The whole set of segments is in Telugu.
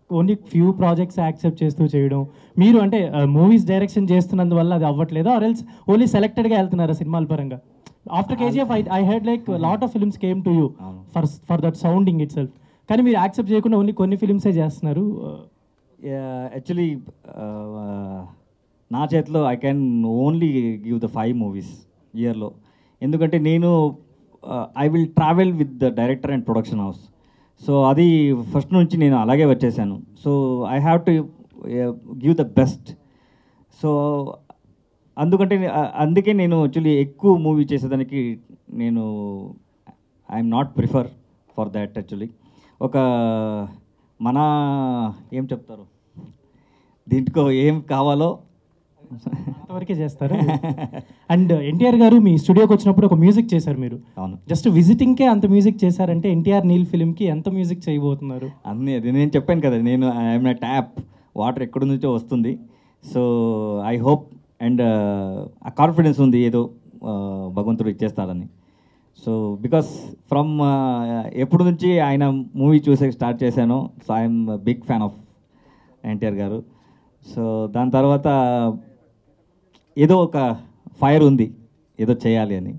ఓన్లీ ఫ్యూ ప్రాజెక్ట్స్ యాక్సెప్ట్ చేస్తూ చేయడం, మీరు అంటే మూవీస్ డైరెక్షన్ చేస్తున్నందువల్ల అది అవ్వట్లేదు, ఆర్ ఎల్స్ ఓన్లీ సెలెక్టెడ్గా వెళ్తున్నారా సినిమాల పరంగా? After KGF I head like lot of films came to you for that sounding it self, కానీ మీరు యాక్సెప్ట్ చేయకుండా ఓన్లీ కొన్ని ఫిల్మ్సే చేస్తున్నారు. యాక్చువల్లీ నా చేతిలో I can only give the 5 movies ఇయర్లో. ఎందుకంటే నేను I will travel with the director and production house. So అది ఫస్ట్ నుంచి నేను అలాగే వచ్చేసాను. So I have to give the best. So అందుకే నేను యాక్చువల్లీ ఎక్కువ మూవీ చేసేదానికి నేను I'm not prefer for that. Actually ఒక మన ఏం చెప్తారు, దీంట్లో ఏం కావాలో అంతవరకే చేస్తారు. అండ్ ఎన్టీఆర్ గారు మీ స్టూడియోకి వచ్చినప్పుడు ఒక మ్యూజిక్ చేశారు మీరు. అవును, జస్ట్ విజిటింగ్కే అంత మ్యూజిక్ చేశారంటే ఎన్టీఆర్ నీల్ ఫిల్మ్కి ఎంత మ్యూజిక్ చేయబోతున్నారు? అన్నీ అది నేను చెప్పాను కదా, నేను ఐఎమ్ నా ట్యాప్, వాటర్ ఎక్కడి నుంచో వస్తుంది. సో ఐ హోప్ అండ్ ఆ కాన్ఫిడెన్స్ ఉంది ఏదో భగవంతుడు ఇచ్చేస్తాడని. సో బికాస్ ఫ్రమ్ ఎప్పటి నుంచి ఆయన మూవీ చూసే స్టార్ట్ చేశానో, so I'm big fan of NTR గారు. సో దాని తర్వాత ఏదో ఒక ఫైర్ ఉంది, ఏదో చేయాలి అని.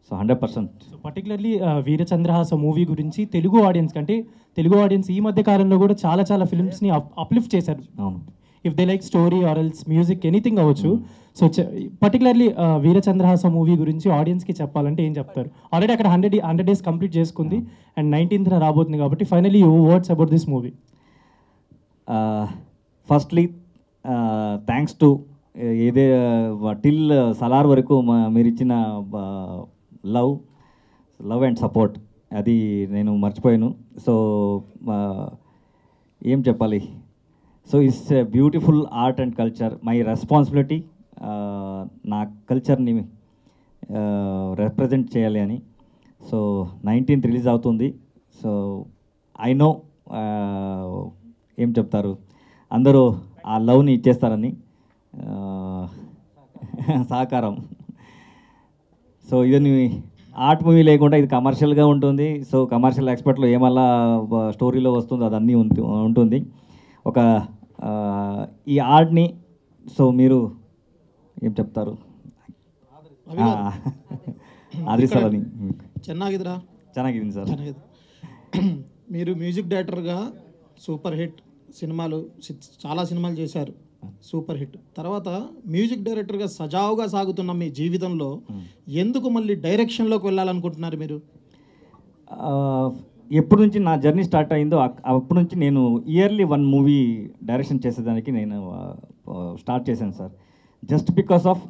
So 100%. So particularly Veerachandrahasa movie గురించి తెలుగు ఆడియన్స్ కంటే, తెలుగు ఆడియన్స్ ఈ మధ్య కాలంలో కూడా చాలా చాలా ఫిల్మ్స్ని అప్లిఫ్ట్ చేశారు. అవును, if they like story or else music anything అవ్వచ్చు. సో పర్టికులర్లీ వీరచంద్రహాస మూవీ గురించి ఆడియన్స్కి చెప్పాలంటే ఏం చెప్తారు? ఆల్రెడీ అక్కడ 100 days కంప్లీట్ చేసుకుంది అండ్ 19th రాబోతుంది కాబట్టి finally you words about this movie. Firstly thanks to ఏదే టిల్ సలార్ వరకు మీరు ఇచ్చిన లవ్ అండ్ సపోర్ట్, అది నేను మర్చిపోయాను. సో ఏం చెప్పాలి, so it's a beautiful art and culture. My responsibility నా కల్చర్ని రిప్రజెంట్ చేయాలి అని. సో 19th రిలీజ్ అవుతుంది. సో ఐ నో ఏం చెప్తారు, అందరూ ఆ లవ్ని ఇచ్చేస్తారని సహకారం. సో ఇది ఆర్ట్ మూవీ లేకుండా ఇది కమర్షియల్గా ఉంటుంది. సో కమర్షియల్ ఎక్స్పర్ట్లో ఏమల్లా స్టోరీలో వస్తుందో అదన్నీ ఉంటుంది. ఒక ఈ ఆర్ట్ని సో మీరు ఏం చెప్తారు ఆదరిస్తారని. ಚೆನ್ನಾಗಿದೆ సార్. మీరు మ్యూజిక్ డైరెక్టర్గా సూపర్ హిట్ సినిమాలు, చాలా సినిమాలు చేశారు, సూపర్ హిట్. తర్వాత మ్యూజిక్ డైరెక్టర్గా సజావుగా సాగుతున్న మీ జీవితంలో ఎందుకు మళ్ళీ డైరెక్షన్లోకి వెళ్ళాలనుకుంటున్నారు మీరు? ఎప్పటి నుంచి నా జర్నీ స్టార్ట్ అయిందో అప్పటి నుంచి నేను ఇయర్లీ 1 మూవీ డైరెక్షన్ చేసేదానికి నేను స్టార్ట్ చేశాను సార్. జస్ట్ బికాస్ ఆఫ్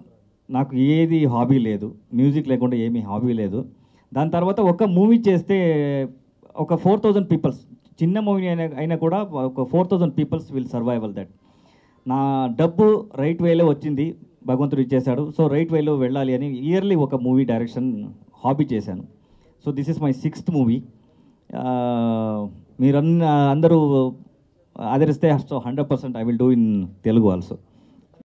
నాకు ఏది హాబీ లేదు, మ్యూజిక్ లేకుండా ఏమీ హాబీ లేదు. దాని తర్వాత ఒక మూవీ చేస్తే ఒక 4000 పీపుల్స్, చిన్న మూవీ అయినా కూడా ఒక 4000 పీపుల్స్ విల్ సర్వైవల్ దట్. నా డబ్బు రైట్ వేలో వచ్చింది, భగవంతుడు ఇచ్చేశాడు. సో రైట్ వేలో వెళ్ళాలి అని ఇయర్లీ ఒక మూవీ డైరెక్షన్ హాబీ చేశాను. So this is my 6th movie. మీరు అందరూ ఆదరిస్తే so 100% I will do in Telugu also.